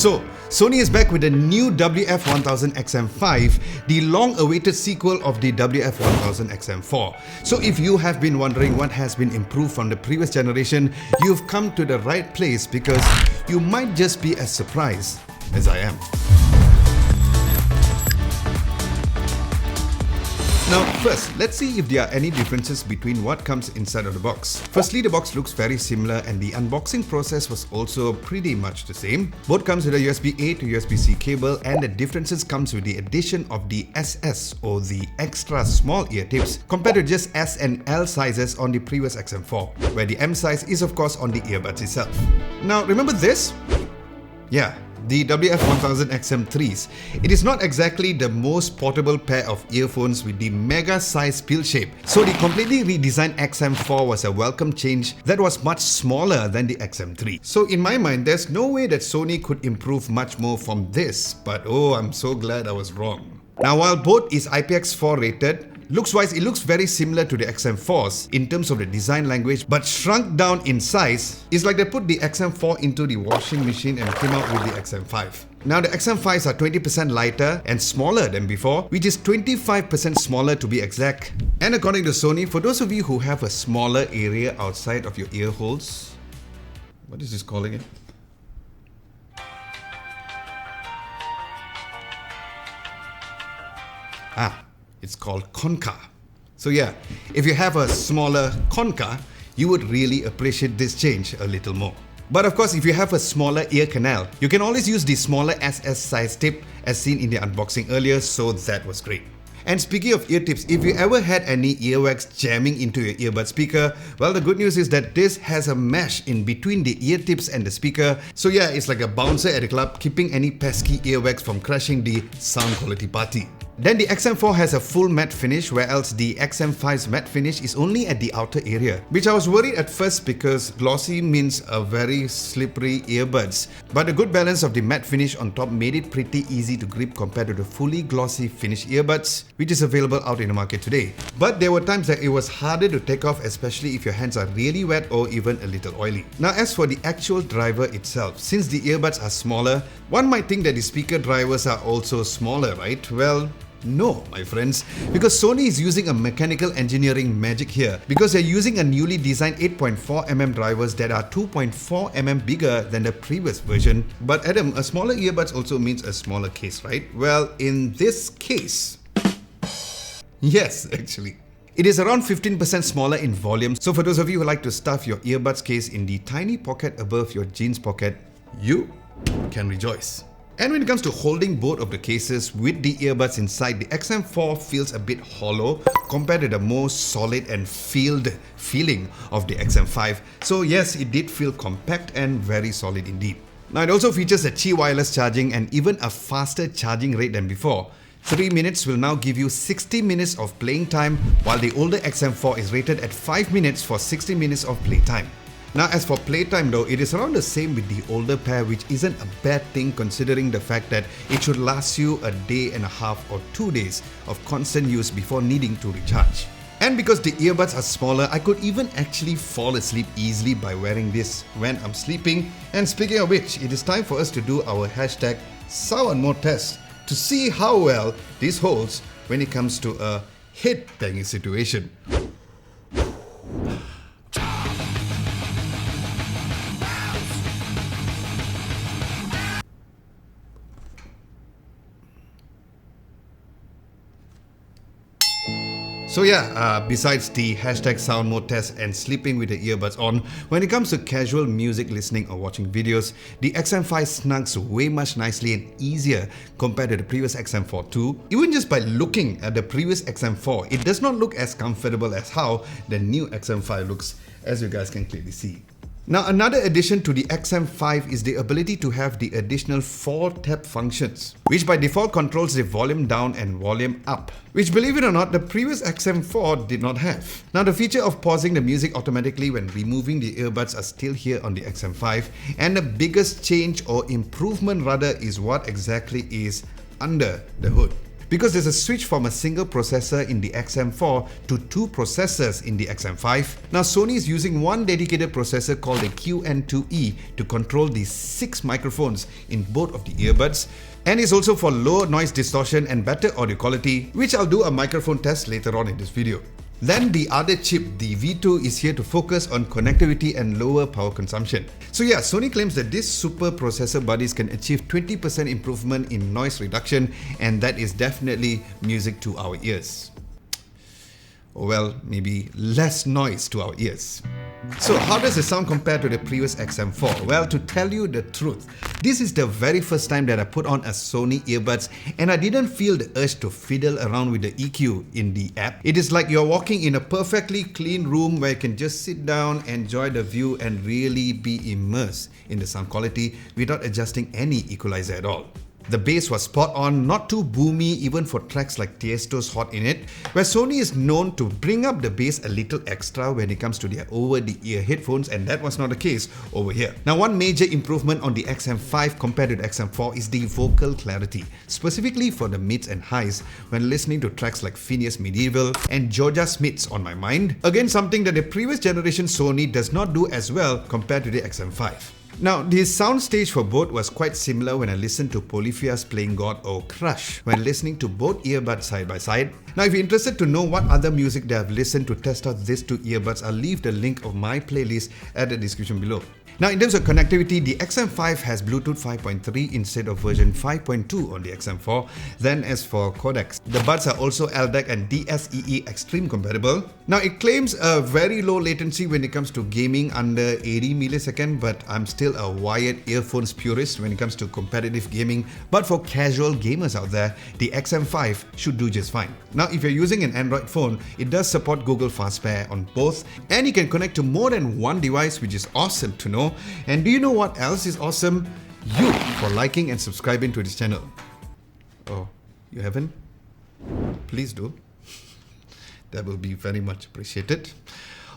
So, Sony is back with the new WF-1000XM5, the long-awaited sequel of the WF-1000XM4. So if you have been wondering what has been improved from the previous generation, you've come to the right place because you might just be as surprised as I am. Now first, let's see if there are any differences between what comes inside of the box. Firstly, the box looks very similar and the unboxing process was also pretty much the same. Both comes with a USB-A to USB-C cable, and the differences comes with the addition of the SS or the extra small ear tips compared to just S and L sizes on the previous XM4, where the M size is of course on the earbuds itself. Now remember this? Yeah, the WF-1000XM3s. It is not exactly the most portable pair of earphones with the mega size pill shape. So the completely redesigned XM4 was a welcome change that was much smaller than the XM3. So in my mind, there's no way that Sony could improve much more from this, but oh, I'm so glad I was wrong. Now while both is IPX4 rated, looks-wise, it looks very similar to the XM4s in terms of the design language, but shrunk down in size. It's like they put the XM4 into the washing machine and came out with the XM5. Now the XM5s are 20% lighter and smaller than before, which is 25% smaller to be exact. And according to Sony, for those of you who have a smaller area outside of your ear holes, what is this calling it? It's called concha. So yeah, if you have a smaller concha, you would really appreciate this change a little more. But of course, if you have a smaller ear canal, you can always use the smaller SS size tip as seen in the unboxing earlier, so that was great. And speaking of ear tips, if you ever had any earwax jamming into your earbud speaker, well, the good news is that this has a mesh in between the ear tips and the speaker. So yeah, it's like a bouncer at a club, keeping any pesky earwax from crashing the sound quality party. Then the XM4 has a full matte finish, whereas the XM5's matte finish is only at the outer area, which I was worried at first because glossy means a very slippery earbuds. But the good balance of the matte finish on top made it pretty easy to grip compared to the fully glossy finished earbuds, which is available out in the market today. But there were times that it was harder to take off, especially if your hands are really wet or even a little oily. Now as for the actual driver itself, since the earbuds are smaller, one might think that the speaker drivers are also smaller, right? Well, no, my friends, because Sony is using a mechanical engineering magic here, because they're using a newly designed 8.4mm drivers that are 2.4mm bigger than the previous version. But Adam, a smaller earbuds also means a smaller case, right? Well, in this case, yes, actually. It is around 15% smaller in volume, so for those of you who like to stuff your earbuds case in the tiny pocket above your jeans pocket, you can rejoice. And when it comes to holding both of the cases with the earbuds inside, the XM4 feels a bit hollow compared to the more solid and filled feeling of the XM5. So yes, it did feel compact and very solid indeed. Now it also features a Qi wireless charging and even a faster charging rate than before. 3 minutes will now give you 60 minutes of playing time, while the older XM4 is rated at 5 minutes for 60 minutes of playtime. Now as for playtime though, it is around the same with the older pair, which isn't a bad thing considering the fact that it should last you a day and a half or 2 days of constant use before needing to recharge. And because the earbuds are smaller, I could even actually fall asleep easily by wearing this when I'm sleeping. And speaking of which, it is time for us to do our hashtag Sawan More test to see how well this holds when it comes to a head banging situation. So yeah, besides the hashtag sound mode test and sleeping with the earbuds on, when it comes to casual music listening or watching videos, the XM5 snugs way much nicely and easier compared to the previous XM4 too. Even just by looking at the previous XM4, it does not look as comfortable as how the new XM5 looks, as you guys can clearly see. Now another addition to the XM5 is the ability to have the additional 4 tap functions, which by default controls the volume down and volume up, which believe it or not, the previous XM4 did not have. Now the feature of pausing the music automatically when removing the earbuds are still here on the XM5, and the biggest change or improvement rather is what exactly is under the hood. because there's a switch from a single processor in the XM4 to two processors in the XM5. Now Sony is using one dedicated processor called the QN2E to control the 6 microphones in both of the earbuds, and is also for lower noise distortion and better audio quality, which I'll do a microphone test later on in this video. Then the other chip, the V2, is here to focus on connectivity and lower power consumption. So yeah, Sony claims that these super processor buddies can achieve 20% improvement in noise reduction, and that is definitely music to our ears. Or well, maybe less noise to our ears. So how does it sound compared to the previous XM4? Well, to tell you the truth, this is the very first time that I put on a Sony earbuds and I didn't feel the urge to fiddle around with the EQ in the app. It is like you're walking in a perfectly clean room where you can just sit down, enjoy the view and really be immersed in the sound quality without adjusting any equalizer at all. The bass was spot on, not too boomy even for tracks like Tiesto's Hot In It, where Sony is known to bring up the bass a little extra when it comes to their over-the-ear headphones, and that was not the case over here. Now, one major improvement on the XM5 compared to the XM4 is the vocal clarity, specifically for the mids and highs when listening to tracks like Phineas Medieval and Georgia Smith's On My Mind. Again, something that the previous generation Sony does not do as well compared to the XM5. Now, the soundstage for both was quite similar when I listened to Polyphia's Playing God or Crush when listening to both earbuds side by side. Now, if you're interested to know what other music that I've listened to test out these two earbuds, I'll leave the link of my playlist at the description below. Now, in terms of connectivity, the XM5 has Bluetooth 5.3 instead of version 5.2 on the XM4. Then as for codecs, the buds are also LDAC and DSEE Extreme compatible. Now, it claims a very low latency when it comes to gaming under 80 milliseconds, but I'm still a wired earphones purist when it comes to competitive gaming. But for casual gamers out there, the XM5 should do just fine. Now, if you're using an Android phone, it does support Google Fast Pair on both, and you can connect to more than one device, which is awesome to know. And do you know what else is awesome? You for liking and subscribing to this channel. Oh, you haven't? Please do. That will be very much appreciated.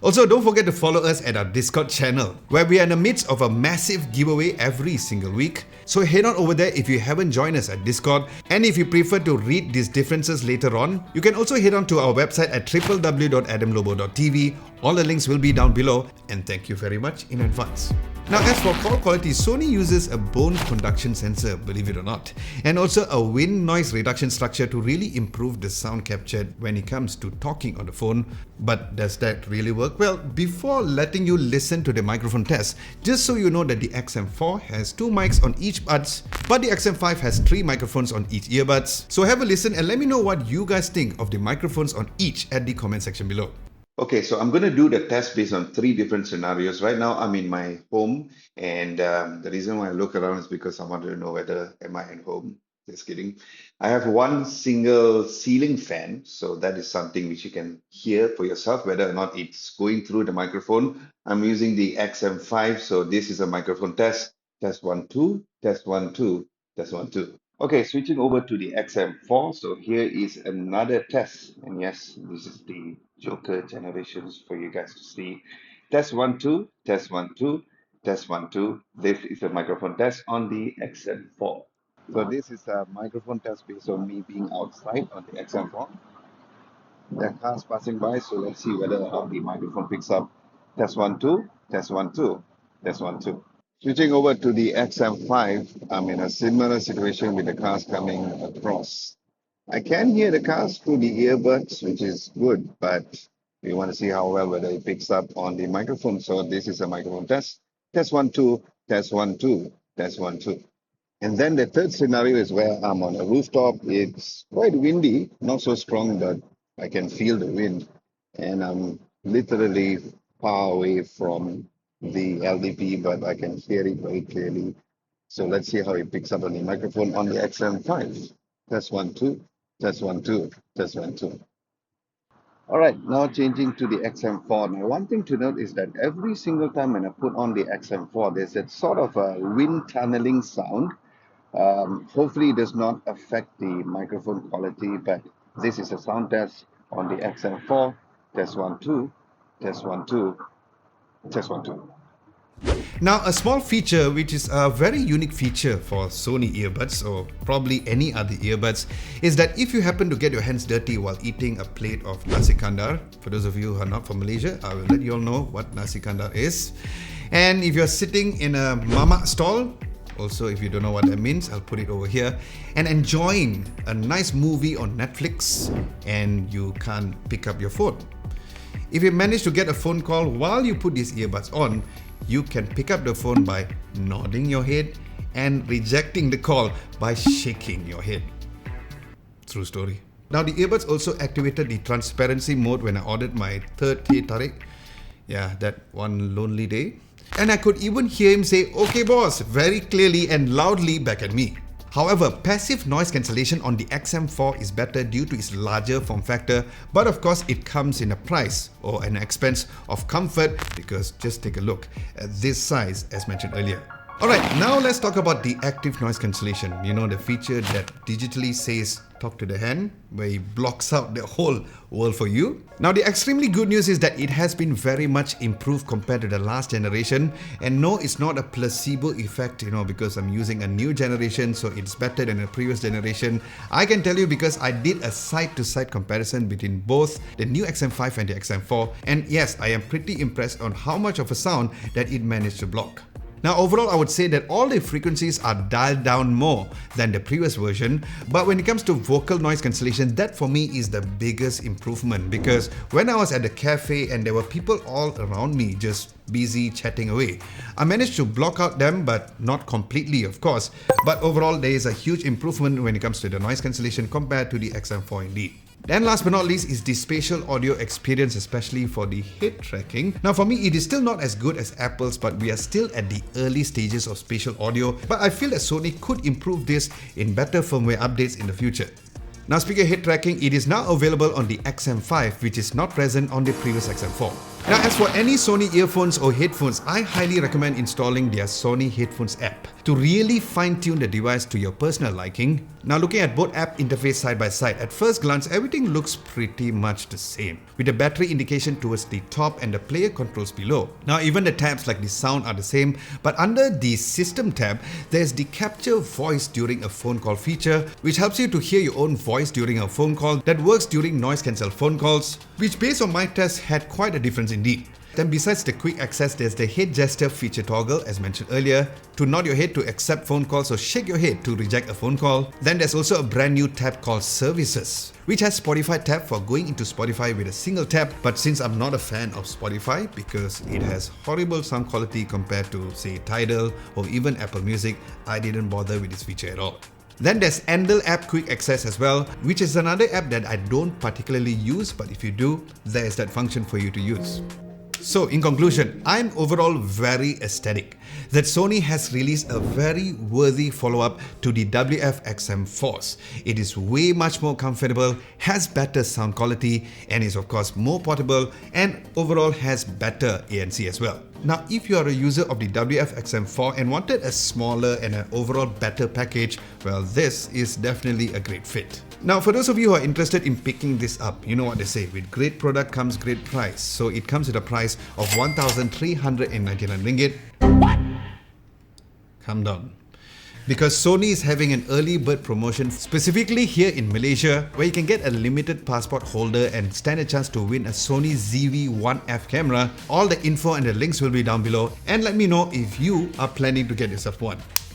Also, don't forget to follow us at our Discord channel, where we are in the midst of a massive giveaway every single week. So head on over there if you haven't joined us at Discord. And if you prefer to read these differences later on, you can also head on to our website at www.adamlobo.tv. All the links will be down below, and thank you very much in advance. Now, as for call quality, Sony uses a bone conduction sensor, believe it or not, and also a wind noise reduction structure to really improve the sound captured when it comes to talking on the phone. But does that really work? Well, before letting you listen to the microphone test, just so you know that the XM4 has 2 mics on each buds, but the XM5 has 3 microphones on each earbuds. So have a listen and let me know what you guys think of the microphones on each at the comment section below. Okay, so I'm going to do the test based on 3 different scenarios. Right now, I'm in my home, and the reason why I look around is because I wanted to know whether am I at home. Just kidding. I have one single ceiling fan, so that is something which you can hear for yourself, whether or not it's going through the microphone. I'm using the XM5, so this is a microphone test. Test 1, 2, test 1, 2, test 1, 2. Okay, switching over to the XM4. So here is another test. And yes, this is the Joker generations for you guys to see. Test 1, 2, test 1, 2, test 1, 2. This is a microphone test on the XM4. So this is a microphone test based on me being outside on the XM4. There are cars passing by, so let's see whether or not the microphone picks up. Test 1, 2, test 1, 2, test 1, 2. Switching over to the XM5, I'm in a similar situation with the cars coming across. I can hear the cars through the earbuds, which is good, but we want to see how well whether it picks up on the microphone. So this is a microphone test. Test 1, 2, test 1, 2, test 1, 2. And then the third scenario is where I'm on a rooftop. It's quite windy, not so strong, but I can feel the wind. And I'm literally far away from the LDP, but I can hear it very clearly. So let's see how it picks up on the microphone on the XM5. Test 1, 2, test 1, 2, test 1, 2. All right, now changing to the XM4. Now, one thing to note is that every single time when I put on the XM4, there's that sort of a wind tunneling sound. Hopefully it does not affect the microphone quality, but this is a sound test on the XM4. Test 1, 2, test 1, 2, test 1, 2. Now, a small feature which is a very unique feature for Sony earbuds or probably any other earbuds is that if you happen to get your hands dirty while eating a plate of nasi kandar, for those of you who are not from Malaysia, I will let you all know what nasi kandar is. And if you're sitting in a mamak stall, also if you don't know what that means, I'll put it over here, and enjoying a nice movie on Netflix and you can't pick up your phone. If you manage to get a phone call while you put these earbuds on, you can pick up the phone by nodding your head and rejecting the call by shaking your head. True story. Now the earbuds also activated the transparency mode when I ordered my third teh tarik. Yeah, that one lonely day. And I could even hear him say, "Okay boss," very clearly and loudly back at me. However, passive noise cancellation on the XM4 is better due to its larger form factor, but of course it comes in a price or an expense of comfort, because just take a look at this size as mentioned earlier. Alright, now let's talk about the active noise cancellation. You know, the feature that digitally says talk to the hand, where it blocks out the whole world for you. Now the extremely good news is that it has been very much improved compared to the last generation, and no, it's not a placebo effect, you know, because I'm using a new generation so it's better than the previous generation. I can tell you because I did a side-to-side comparison between both the new XM5 and the XM4, and yes, I am pretty impressed on how much of a sound that it managed to block. Now overall, I would say that all the frequencies are dialed down more than the previous version, but when it comes to vocal noise cancellation, that for me is the biggest improvement, because when I was at the cafe and there were people all around me just busy chatting away, I managed to block out them, but not completely of course. But overall, there is a huge improvement when it comes to the noise cancellation compared to the XM4 indeed. Then last but not least is the spatial audio experience, especially for the head tracking. Now for me, it is still not as good as Apple's, but we are still at the early stages of spatial audio. But I feel that Sony could improve this in better firmware updates in the future. Now speaking of head tracking, it is now available on the XM5, which is not present on the previous XM4. Now as for any Sony earphones or headphones, I highly recommend installing their Sony Headphones app to really fine-tune the device to your personal liking. Now looking at both app interface side by side, at first glance everything looks pretty much the same, with the battery indication towards the top and the player controls below. Now even the tabs like the sound are the same, but under the system tab, there's the capture voice during a phone call feature, which helps you to hear your own voice during a phone call that works during noise cancel phone calls, which based on my test had quite a difference indeed. Then besides the quick access, there's the head gesture feature toggle as mentioned earlier, to nod your head to accept phone calls or shake your head to reject a phone call. Then there's also a brand new tab called Services, which has Spotify tab for going into Spotify with a single tap. But since I'm not a fan of Spotify because it has horrible sound quality compared to say Tidal or even Apple Music, I didn't bother with this feature at all. Then there's Endel app quick access as well, which is another app that I don't particularly use, but if you do, there's that function for you to use. So in conclusion, I'm overall very ecstatic that Sony has released a very worthy follow-up to the WF-XM4s. It is way much more comfortable, has better sound quality, and is of course more portable, and overall has better ANC as well. Now, if you are a user of the WF-XM4 and wanted a smaller and an overall better package, well, this is definitely a great fit. Now, for those of you who are interested in picking this up, you know what they say, with great product comes great price. So it comes at a price of 1,399 ringgit. What? Calm down. Because Sony is having an early bird promotion specifically here in Malaysia, where you can get a limited passport holder and stand a chance to win a Sony ZV-1F camera. All the info and the links will be down below, and let me know if you are planning to get yourself one.